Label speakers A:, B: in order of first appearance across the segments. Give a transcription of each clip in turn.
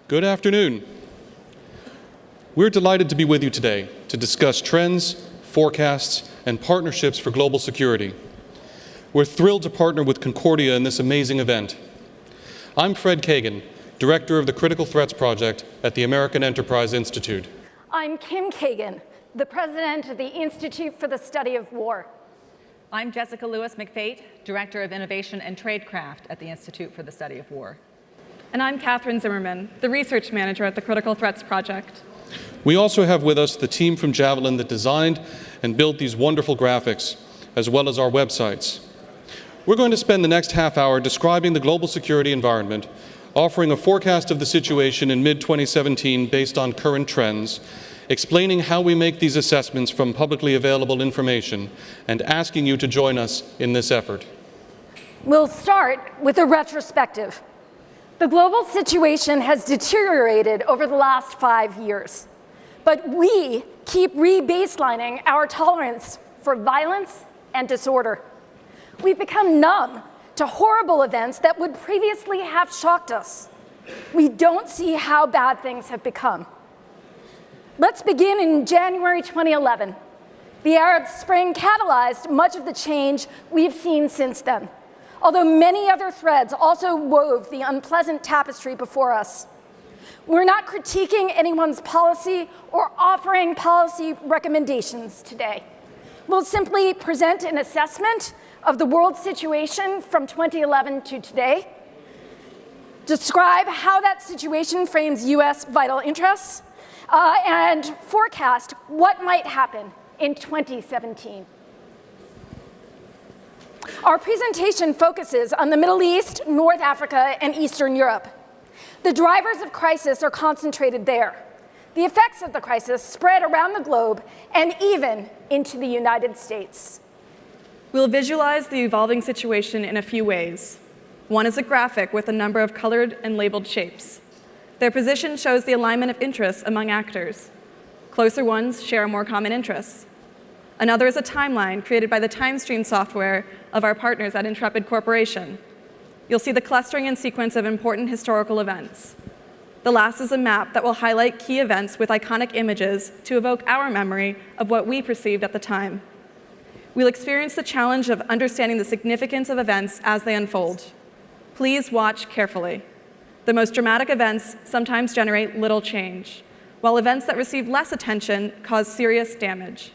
A: Good afternoon. We're delighted to be with you today to discuss trends, forecasts, and partnerships for global security. We're thrilled to partner with Concordia in this amazing event. I'm Fred Kagan, Director of the Critical Threats Project at the American Enterprise Institute.
B: I'm Kim Kagan, the President of the Institute for the Study of War.
C: I'm Jessica Lewis-McFate, Director of Innovation and Tradecraft at the Institute for the Study of War.
D: And I'm Catherine Zimmerman, the Research Manager at the Critical Threats Project.
A: We also have with us the team from Javelin that designed and built these wonderful graphics, as well as our websites. We're going to spend the next half hour describing the global security environment, offering a forecast of the situation in mid-2017 based on current trends, explaining how we make these assessments from publicly available information, and asking you to join us in this effort.
B: We'll start with a retrospective. The global situation has deteriorated over the last 5 years, but we keep re-baselining our tolerance for violence and disorder. We've become numb to horrible events that would previously have shocked us. We don't see how bad things have become. Let's begin in January 2011. The Arab Spring catalyzed much of the change we've seen since then, although many other threads also wove the unpleasant tapestry before us. We're not critiquing anyone's policy or offering policy recommendations today. We'll simply present an assessment of the world situation from 2011 to today, describe how that situation frames US vital interests, and forecast what might happen in 2017. Our presentation focuses on the Middle East, North Africa, and Eastern Europe. The drivers of crisis are concentrated there. The effects of the crisis spread around the globe and even into the United States.
D: We'll visualize the evolving situation in a few ways. One is a graphic with a number of colored and labeled shapes. Their position shows the alignment of interests among actors. Closer ones share more common interests. Another is a timeline created by the TimeStream software of our partners at Intrepid Corporation. You'll see the clustering and sequence of important historical events. The last is a map that will highlight key events with iconic images to evoke our memory of what we perceived at the time. We'll experience the challenge of understanding the significance of events as they unfold. Please watch carefully. The most dramatic events sometimes generate little change, while events that receive less attention cause serious damage.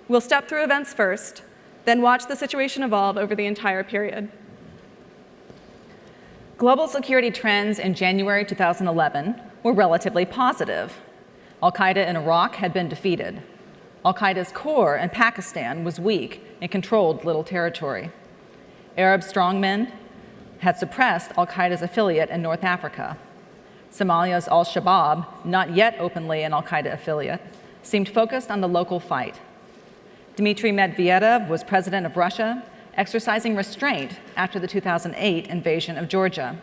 D: We'll step through events first, then watch the situation evolve over the entire period.
C: Global security trends in January 2011 were relatively positive. Al-Qaeda in Iraq had been defeated. Al-Qaeda's core in Pakistan was weak and controlled little territory. Arab strongmen had suppressed Al-Qaeda's affiliate in North Africa. Somalia's al-Shabaab, not yet openly an Al-Qaeda affiliate, seemed focused on the local fight. Dmitry Medvedev was president of Russia, exercising restraint after the 2008 invasion of Georgia.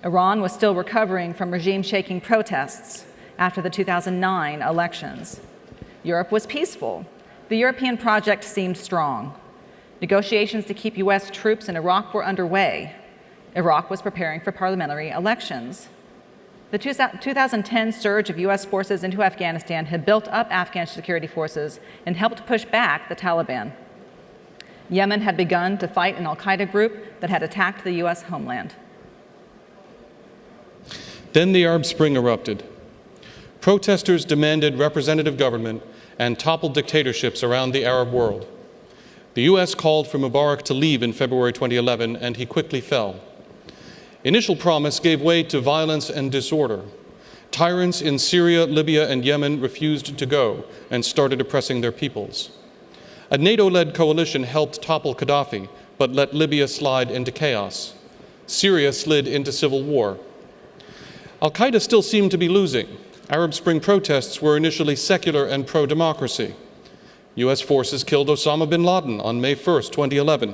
C: Iran was still recovering from regime-shaking protests after the 2009 elections. Europe was peaceful. The European project seemed strong. Negotiations to keep US troops in Iraq were underway. Iraq was preparing for parliamentary elections. The 2010 surge of US forces into Afghanistan had built up Afghan security forces and helped push back the Taliban. Yemen had begun to fight an al-Qaeda group that had attacked the US homeland.
A: Then the Arab Spring erupted. Protesters demanded representative government and toppled dictatorships around the Arab world. The US called for Mubarak to leave in February 2011, and he quickly fell. Initial promise gave way to violence and disorder. Tyrants in Syria, Libya, and Yemen refused to go and started oppressing their peoples. A NATO-led coalition helped topple Gaddafi, but let Libya slide into chaos. Syria slid into civil war. Al-Qaeda still seemed to be losing. Arab Spring protests were initially secular and pro-democracy. US forces killed Osama bin Laden on May 1st, 2011.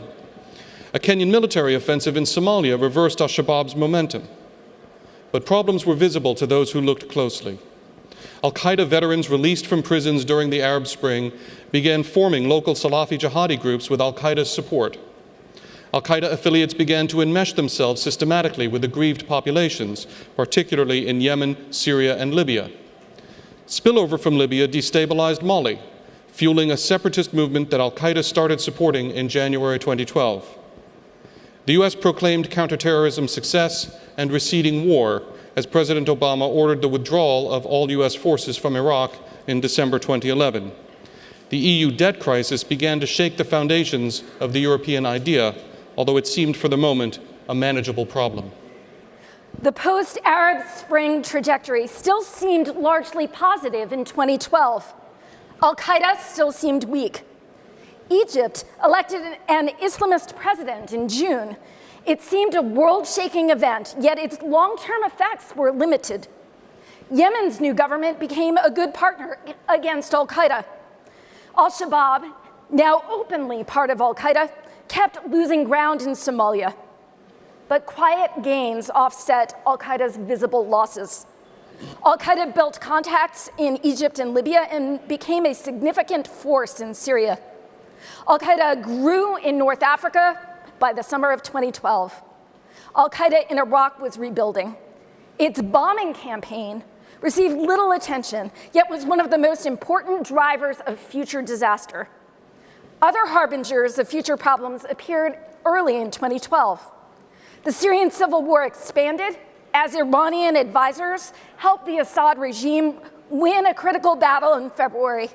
A: A Kenyan military offensive in Somalia reversed al-Shabaab's momentum. But problems were visible to those who looked closely. Al-Qaeda veterans released from prisons during the Arab Spring began forming local Salafi jihadi groups with Al-Qaeda's support. Al-Qaeda affiliates began to enmesh themselves systematically with aggrieved populations, particularly in Yemen, Syria, and Libya. Spillover from Libya destabilized Mali, fueling a separatist movement that Al-Qaeda started supporting in January 2012. The US proclaimed counterterrorism success and receding war as President Obama ordered the withdrawal of all US forces from Iraq in December 2011. The EU debt crisis began to shake the foundations of the European idea, although it seemed for the moment a manageable problem.
B: The post-Arab Spring trajectory still seemed largely positive in 2012. Al-Qaeda still seemed weak. Egypt elected an Islamist president in June. It seemed a world-shaking event, yet its long-term effects were limited. Yemen's new government became a good partner against Al-Qaeda. Al-Shabaab, now openly part of Al-Qaeda, kept losing ground in Somalia. But quiet gains offset Al-Qaeda's visible losses. Al-Qaeda built contacts in Egypt and Libya and became a significant force in Syria. Al-Qaeda grew in North Africa by the summer of 2012. Al-Qaeda in Iraq was rebuilding. Its bombing campaign received little attention, yet was one of the most important drivers of future disaster. Other harbingers of future problems appeared early in 2012. The Syrian civil war expanded as Iranian advisors helped the Assad regime win a critical battle in February.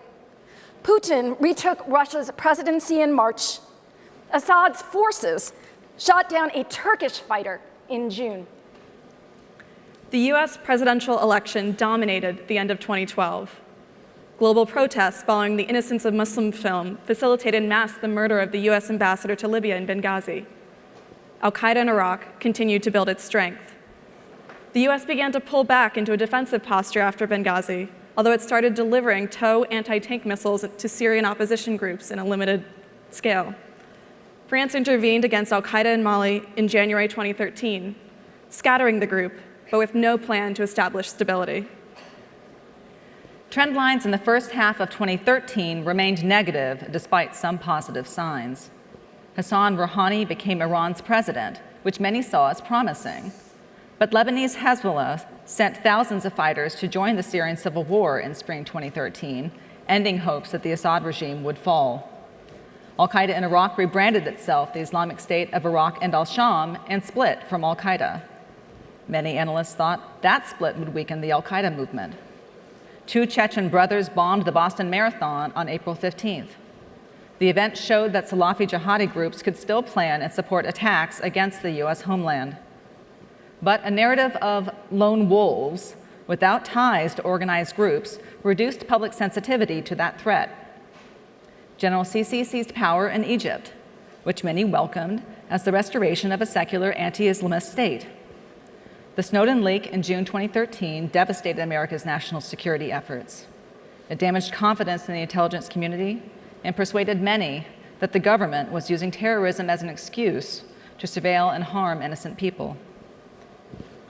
B: Putin retook Russia's presidency in March. Assad's forces shot down a Turkish fighter in June.
D: The US presidential election dominated the end of 2012. Global protests following the Innocence of Muslim film facilitated the murder of the US ambassador to Libya in Benghazi. Al-Qaeda in Iraq continued to build its strength. The US began to pull back into a defensive posture after Benghazi, although it started delivering TOW anti-tank missiles to Syrian opposition groups in a limited scale. France intervened against Al-Qaeda in Mali in January 2013, scattering the group, but with no plan to establish stability.
C: Trend lines in the first half of 2013 remained negative despite some positive signs. Hassan Rouhani became Iran's president, which many saw as promising. But Lebanese Hezbollah sent thousands of fighters to join the Syrian civil war in spring 2013, ending hopes that the Assad regime would fall. Al-Qaeda in Iraq rebranded itself the Islamic State of Iraq and al-Sham and split from Al-Qaeda. Many analysts thought that split would weaken the Al-Qaeda movement. Two Chechen brothers bombed the Boston Marathon on April 15th. The event showed that Salafi jihadi groups could still plan and support attacks against the US homeland. But a narrative of lone wolves without ties to organized groups reduced public sensitivity to that threat. General Sisi seized power in Egypt, which many welcomed as the restoration of a secular anti-Islamist state. The Snowden leak in June 2013 devastated America's national security efforts. It damaged confidence in the intelligence community and persuaded many that the government was using terrorism as an excuse to surveil and harm innocent people.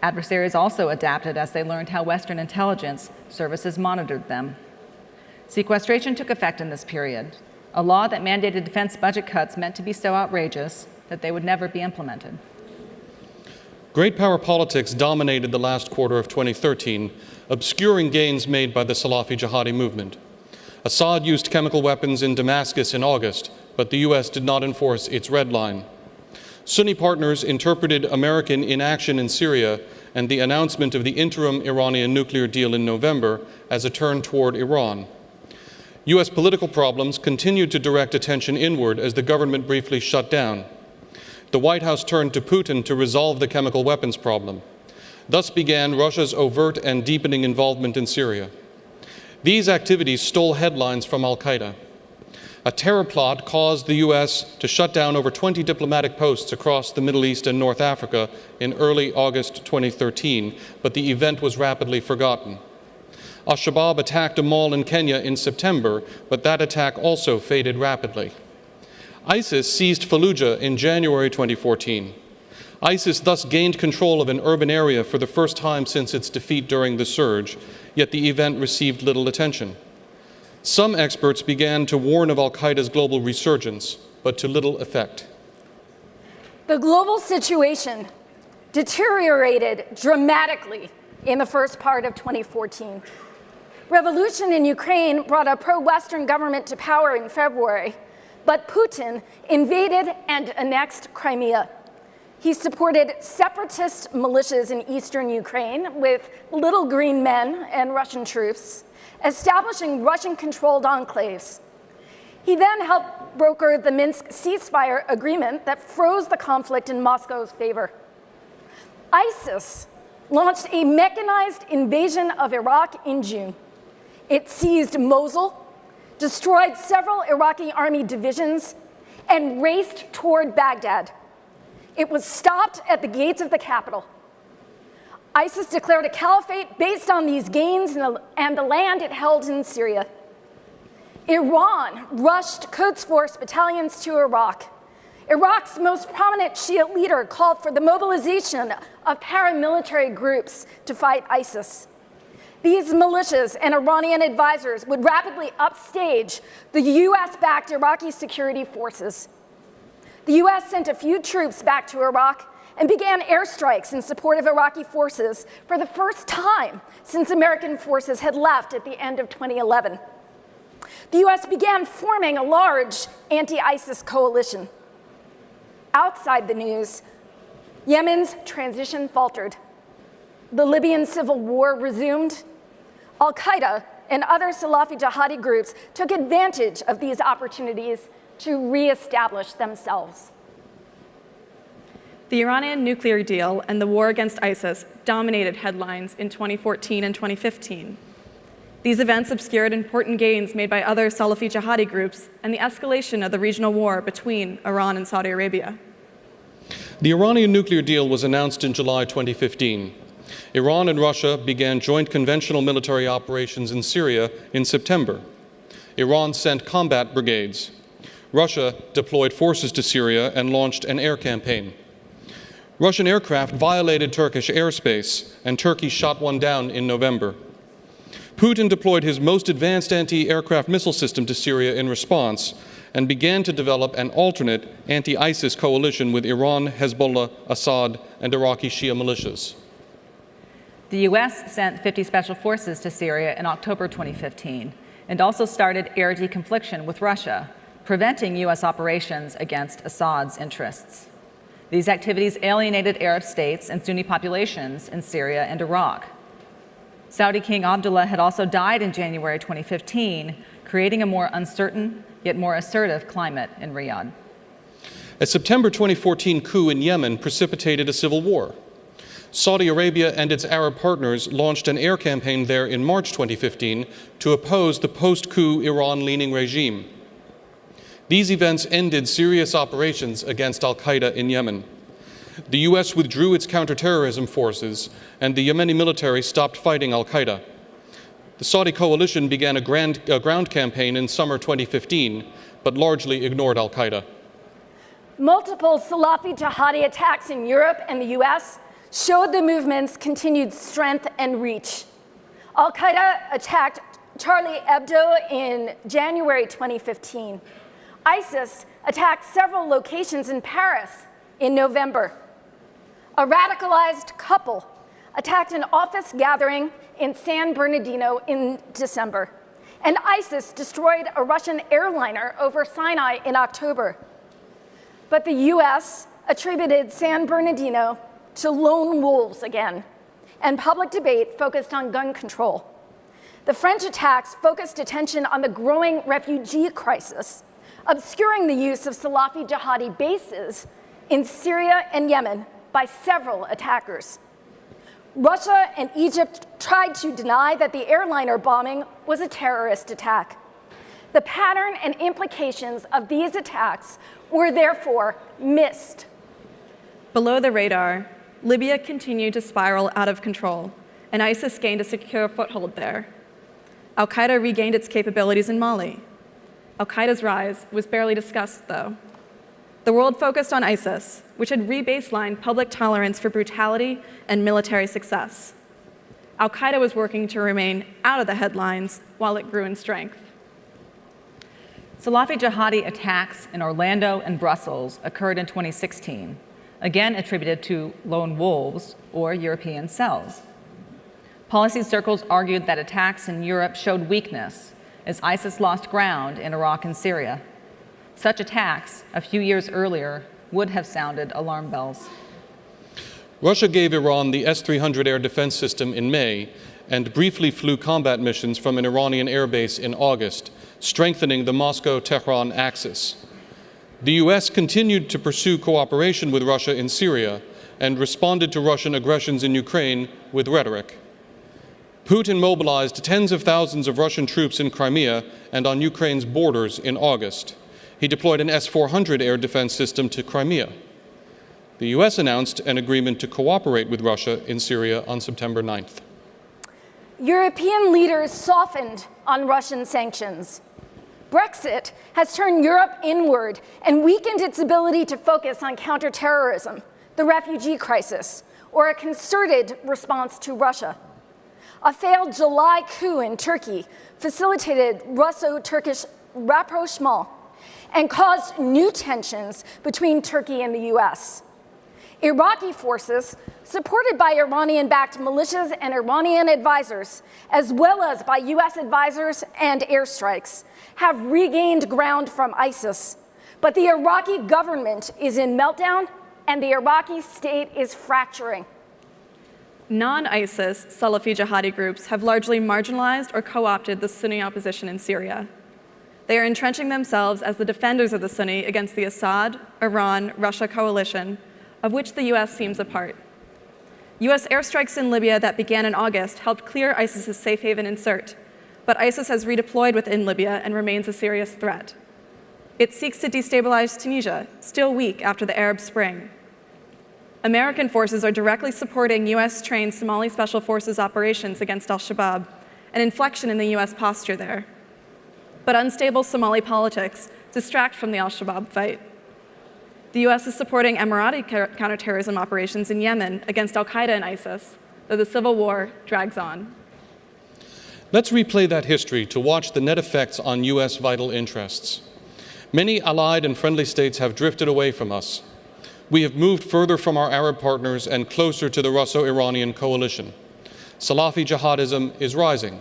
C: Adversaries also adapted as they learned how Western intelligence services monitored them. Sequestration took effect in this period, a law that mandated defense budget cuts meant to be so outrageous that they would never be implemented.
A: Great power politics dominated the last quarter of 2013, obscuring gains made by the Salafi jihadi movement. Assad used chemical weapons in Damascus in August, but the US did not enforce its red line. Sunni partners interpreted American inaction in Syria and the announcement of the interim Iranian nuclear deal in November as a turn toward Iran. US political problems continued to direct attention inward as the government briefly shut down. The White House turned to Putin to resolve the chemical weapons problem. Thus began Russia's overt and deepening involvement in Syria. These activities stole headlines from Al-Qaeda. A terror plot caused the US to shut down over 20 diplomatic posts across the Middle East and North Africa in early August 2013, but the event was rapidly forgotten. Al-Shabaab attacked a mall in Kenya in September, but that attack also faded rapidly. ISIS seized Fallujah in January 2014. ISIS thus gained control of an urban area for the first time since its defeat during the surge, yet the event received little attention. Some experts began to warn of al-Qaeda's global resurgence, but to little effect.
B: The global situation deteriorated dramatically in the first part of 2014. Revolution in Ukraine brought a pro-Western government to power in February, but Putin invaded and annexed Crimea. He supported separatist militias in eastern Ukraine with little green men and Russian troops, establishing Russian-controlled enclaves. He then helped broker the Minsk ceasefire agreement that froze the conflict in Moscow's favor. ISIS launched a mechanized invasion of Iraq in June. It seized Mosul, destroyed several Iraqi army divisions, and raced toward Baghdad. It was stopped at the gates of the capital. ISIS declared a caliphate based on these gains and the land it held in Syria. Iran rushed Quds Force battalions to Iraq. Iraq's most prominent Shia leader called for the mobilization of paramilitary groups to fight ISIS. These militias and Iranian advisors would rapidly upstage the US-backed Iraqi security forces. The US sent a few troops back to Iraq and began airstrikes in support of Iraqi forces for the first time since American forces had left at the end of 2011. The US began forming a large anti-ISIS coalition. Outside the news, Yemen's transition faltered. The Libyan civil war resumed. Al-Qaeda and other Salafi jihadi groups took advantage of these opportunities to reestablish themselves.
D: The Iranian nuclear deal and the war against ISIS dominated headlines in 2014 and 2015. These events obscured important gains made by other Salafi jihadi groups and the escalation of the regional war between Iran and Saudi Arabia.
A: The Iranian nuclear deal was announced in July 2015. Iran and Russia began joint conventional military operations in Syria in September. Iran sent combat brigades. Russia deployed forces to Syria and launched an air campaign. Russian aircraft violated Turkish airspace, and Turkey shot one down in November. Putin deployed his most advanced anti-aircraft missile system to Syria in response and began to develop an alternate anti-ISIS coalition with Iran, Hezbollah, Assad, and Iraqi Shia militias.
C: The U.S. sent 50 special forces to Syria in October 2015 and also started air deconfliction with Russia, preventing U.S. operations against Assad's interests. These activities alienated Arab states and Sunni populations in Syria and Iraq. Saudi King Abdullah had also died in January 2015, creating a more uncertain yet more assertive climate in Riyadh.
A: A September 2014 coup in Yemen precipitated a civil war. Saudi Arabia and its Arab partners launched an air campaign there in March 2015 to oppose the post-coup Iran-leaning regime. These events ended serious operations against al-Qaeda in Yemen. The U.S. withdrew its counterterrorism forces, and the Yemeni military stopped fighting al-Qaeda. The Saudi coalition began a ground campaign in summer 2015, but largely ignored al-Qaeda.
B: Multiple Salafi jihadi attacks in Europe and the US showed the movement's continued strength and reach. Al-Qaeda attacked Charlie Hebdo in January 2015. ISIS attacked several locations in Paris in November. A radicalized couple attacked an office gathering in San Bernardino in December. And ISIS destroyed a Russian airliner over Sinai in October. But the US attributed San Bernardino to lone wolves again, and public debate focused on gun control. The French attacks focused attention on the growing refugee crisis, obscuring the use of Salafi jihadi bases in Syria and Yemen by several attackers. Russia and Egypt tried to deny that the airliner bombing was a terrorist attack. The pattern and implications of these attacks were therefore missed.
D: Below the radar, Libya continued to spiral out of control, and ISIS gained a secure foothold there. Al-Qaeda regained its capabilities in Mali. Al-Qaeda's rise was barely discussed, though. The world focused on ISIS, which had re-baselined public tolerance for brutality and military success. Al-Qaeda was working to remain out of the headlines while it grew in strength.
C: Salafi jihadi attacks in Orlando and Brussels occurred in 2016, again attributed to lone wolves or European cells. Policy circles argued that attacks in Europe showed weakness as ISIS lost ground in Iraq and Syria. Such attacks, a few years earlier, would have sounded alarm bells.
A: Russia gave Iran the S-300 air defense system in May and briefly flew combat missions from an Iranian airbase in August, strengthening the Moscow-Tehran axis. The US continued to pursue cooperation with Russia in Syria and responded to Russian aggressions in Ukraine with rhetoric. Putin mobilized tens of thousands of Russian troops in Crimea and on Ukraine's borders in August. He deployed an S-400 air defense system to Crimea. The US announced an agreement to cooperate with Russia in Syria on September 9th.
B: European leaders softened on Russian sanctions. Brexit has turned Europe inward and weakened its ability to focus on counterterrorism, the refugee crisis, or a concerted response to Russia. A failed July coup in Turkey facilitated Russo-Turkish rapprochement and caused new tensions between Turkey and the US. Iraqi forces, supported by Iranian-backed militias and Iranian advisors, as well as by US advisors and airstrikes, have regained ground from ISIS. But the Iraqi government is in meltdown, and the Iraqi state is fracturing.
D: Non-ISIS Salafi jihadi groups have largely marginalized or co-opted the Sunni opposition in Syria. They are entrenching themselves as the defenders of the Sunni against the Assad, Iran, Russia coalition, of which the US seems a part. US airstrikes in Libya that began in August helped clear ISIS's safe haven in Sirte, but ISIS has redeployed within Libya and remains a serious threat. It seeks to destabilize Tunisia, still weak after the Arab Spring. American forces are directly supporting US-trained Somali Special Forces operations against al-Shabaab, an inflection in the US posture there. But unstable Somali politics distract from the al-Shabaab fight. The US is supporting Emirati counterterrorism operations in Yemen against al-Qaeda and ISIS, though the civil war drags on.
A: Let's replay that history to watch the net effects on US vital interests. Many allied and friendly states have drifted away from us. We have moved further from our Arab partners and closer to the Russo-Iranian coalition. Salafi jihadism is rising.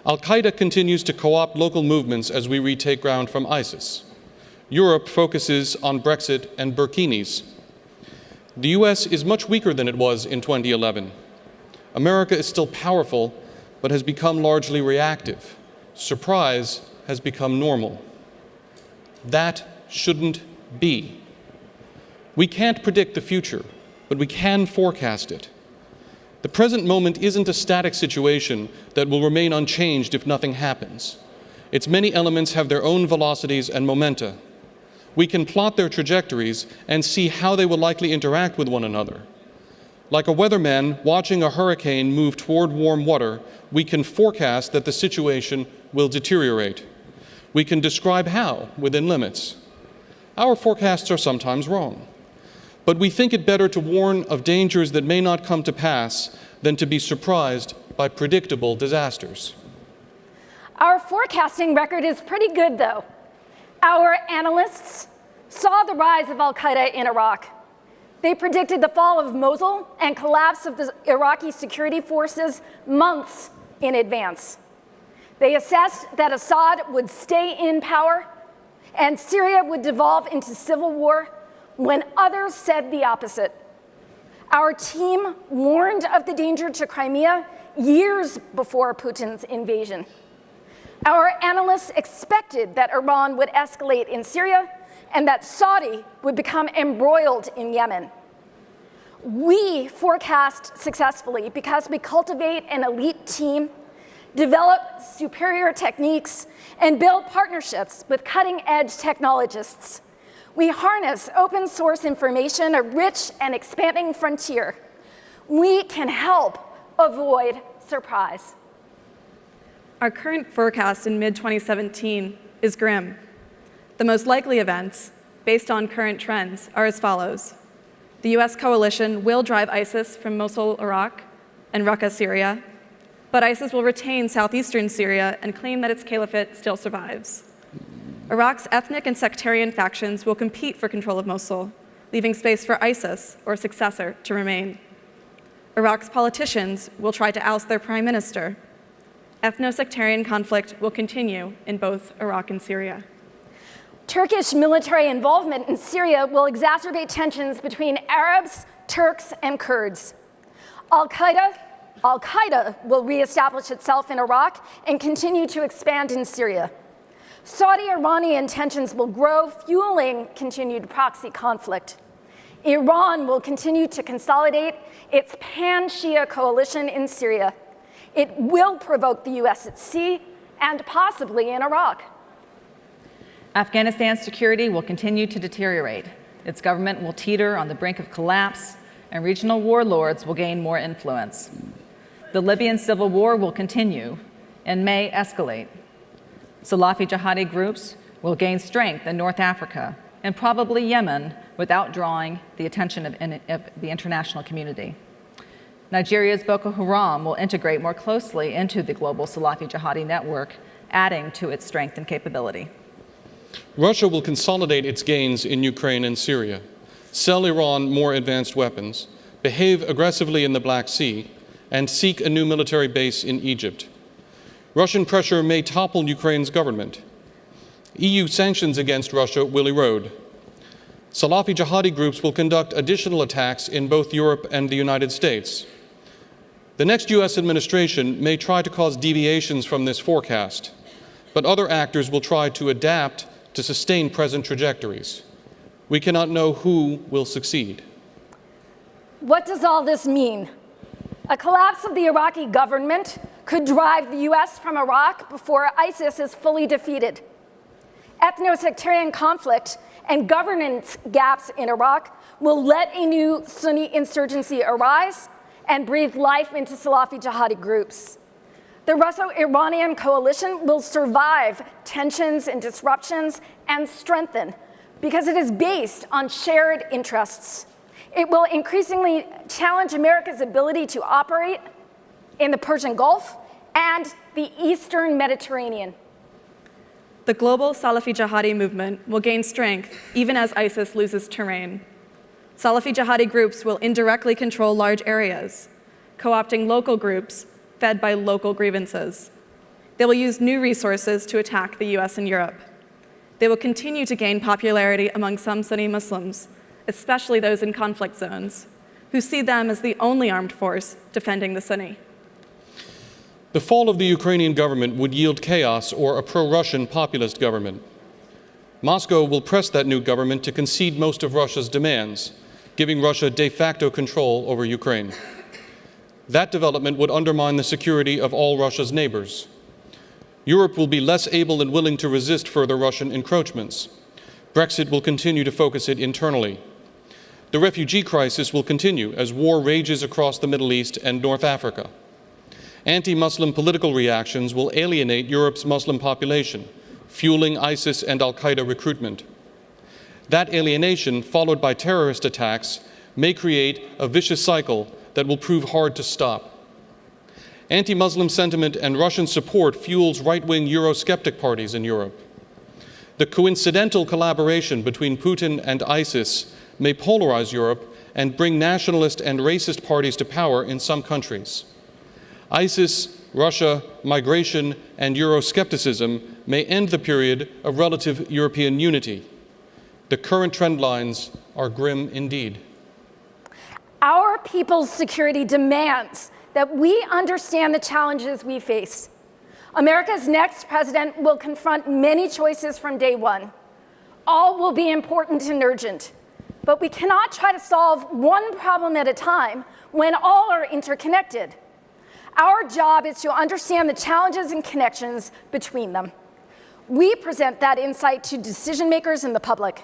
A: Al-Qaeda continues to co-opt local movements as we retake ground from ISIS. Europe focuses on Brexit and burkinis. The US is much weaker than it was in 2011. America is still powerful, but has become largely reactive. Surprise has become normal. That shouldn't be. We can't predict the future, but we can forecast it. The present moment isn't a static situation that will remain unchanged if nothing happens. Its many elements have their own velocities and momenta. We can plot their trajectories and see how they will likely interact with one another. Like a weatherman watching a hurricane move toward warm water, we can forecast that the situation will deteriorate. We can describe how, within limits. Our forecasts are sometimes wrong. But we think it better to warn of dangers that may not come to pass than to be surprised by predictable disasters.
B: Our forecasting record is pretty good, though. Our analysts saw the rise of al-Qaeda in Iraq. They predicted the fall of Mosul and collapse of the Iraqi security forces months in advance. They assessed that Assad would stay in power and Syria would devolve into civil war when others said the opposite. Our team warned of the danger to Crimea years before Putin's invasion. Our analysts expected that Iran would escalate in Syria and that Saudi would become embroiled in Yemen. We forecast successfully because we cultivate an elite team, develop superior techniques, and build partnerships with cutting-edge technologists. We harness open source information, a rich and expanding frontier. We can help avoid surprise.
D: Our current forecast in mid-2017 is grim. The most likely events, based on current trends, are as follows. The US coalition will drive ISIS from Mosul, Iraq, and Raqqa, Syria, but ISIS will retain southeastern Syria and claim that its caliphate still survives. Iraq's ethnic and sectarian factions will compete for control of Mosul, leaving space for ISIS or successor to remain. Iraq's politicians will try to oust their prime minister. Ethno-sectarian conflict will continue in both Iraq and Syria.
B: Turkish military involvement in Syria will exacerbate tensions between Arabs, Turks, and Kurds. Al-Qaeda will reestablish itself in Iraq and continue to expand in Syria. Saudi-Iranian tensions will grow, fueling continued proxy conflict. Iran will continue to consolidate its pan-Shia coalition in Syria. It will provoke the US at sea and possibly in Iraq.
C: Afghanistan's security will continue to deteriorate. Its government will teeter on the brink of collapse, and regional warlords will gain more influence. The Libyan civil war will continue and may escalate. Salafi jihadi groups will gain strength in North Africa and probably Yemen without drawing the attention of the international community. Nigeria's Boko Haram will integrate more closely into the global Salafi jihadi network, adding to its strength and capability.
A: Russia will consolidate its gains in Ukraine and Syria, sell Iran more advanced weapons, behave aggressively in the Black Sea, and seek a new military base in Egypt. Russian pressure may topple Ukraine's government. EU sanctions against Russia will erode. Salafi jihadi groups will conduct additional attacks in both Europe and the United States. The next US administration may try to cause deviations from this forecast, but other actors will try to adapt to sustain present trajectories. We cannot know who will succeed.
B: What does all this mean? A collapse of the Iraqi government could drive the US from Iraq before ISIS is fully defeated. Ethno-sectarian conflict and governance gaps in Iraq will let a new Sunni insurgency arise and breathe life into Salafi jihadi groups. The Russo-Iranian coalition will survive tensions and disruptions and strengthen because it is based on shared interests. It will increasingly challenge America's ability to operate in the Persian Gulf and the Eastern Mediterranean.
D: The global Salafi jihadi movement will gain strength even as ISIS loses terrain. Salafi jihadi groups will indirectly control large areas, co-opting local groups fed by local grievances. They will use new resources to attack the US and Europe. They will continue to gain popularity among some Sunni Muslims, especially those in conflict zones, who see them as the only armed force defending the Sunni.
A: The fall of the Ukrainian government would yield chaos or a pro-Russian populist government. Moscow will press that new government to concede most of Russia's demands, giving Russia de facto control over Ukraine. That development would undermine the security of all Russia's neighbors. Europe will be less able and willing to resist further Russian encroachments. Brexit will continue to focus it internally. The refugee crisis will continue as war rages across the Middle East and North Africa. Anti-Muslim political reactions will alienate Europe's Muslim population, fueling ISIS and Al-Qaeda recruitment. That alienation, followed by terrorist attacks, may create a vicious cycle that will prove hard to stop. Anti-Muslim sentiment and Russian support fuels right-wing Eurosceptic parties in Europe. The coincidental collaboration between Putin and ISIS may polarize Europe and bring nationalist and racist parties to power in some countries. ISIS, Russia, migration, and Euroscepticism may end the period of relative European unity. The current trend lines are grim indeed.
B: Our people's security demands that we understand the challenges we face. America's next president will confront many choices from day one. All will be important and urgent, but we cannot try to solve one problem at a time when all are interconnected. Our job is to understand the challenges and connections between them. We present that insight to decision makers and the public.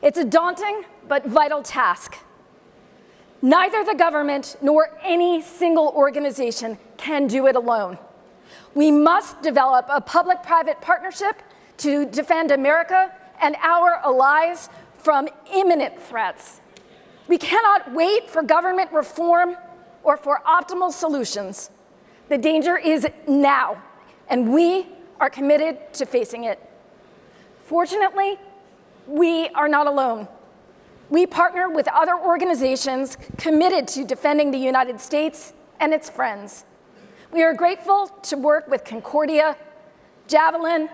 B: It's a daunting but vital task. Neither the government nor any single organization can do it alone. We must develop a public-private partnership to defend America and our allies from imminent threats. We cannot wait for government reform or for optimal solutions. The danger is now, and we are committed to facing it. Fortunately, we are not alone. We partner with other organizations committed to defending the United States and its friends. We are grateful to work with Concordia, Javelin,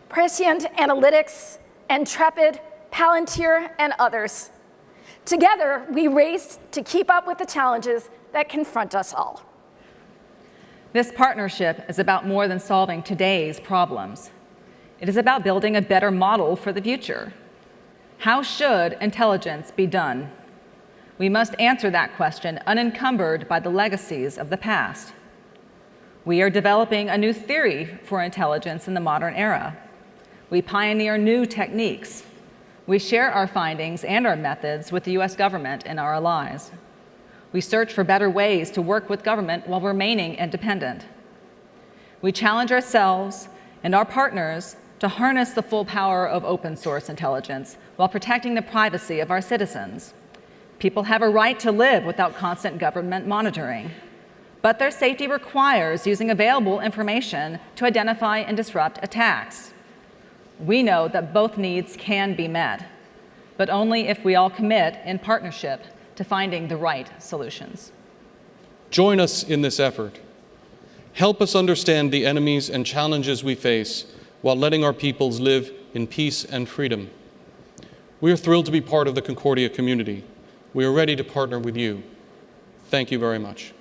B: Prescient Analytics, Intrepid, Palantir, and others. Together, we race to keep up with the challenges that confront us all.
C: This partnership is about more than solving today's problems. It is about building a better model for the future. How should intelligence be done? We must answer that question unencumbered by the legacies of the past. We are developing a new theory for intelligence in the modern era. We pioneer new techniques. We share our findings and our methods with the US government and our allies. We search for better ways to work with government while remaining independent. We challenge ourselves and our partners to harness the full power of open source intelligence while protecting the privacy of our citizens. People have a right to live without constant government monitoring, but their safety requires using available information to identify and disrupt attacks. We know that both needs can be met, but only if we all commit in partnership to finding the right solutions.
A: Join us in this effort. Help us understand the enemies and challenges we face while letting our peoples live in peace and freedom. We are thrilled to be part of the Concordia community. We are ready to partner with you. Thank you very much.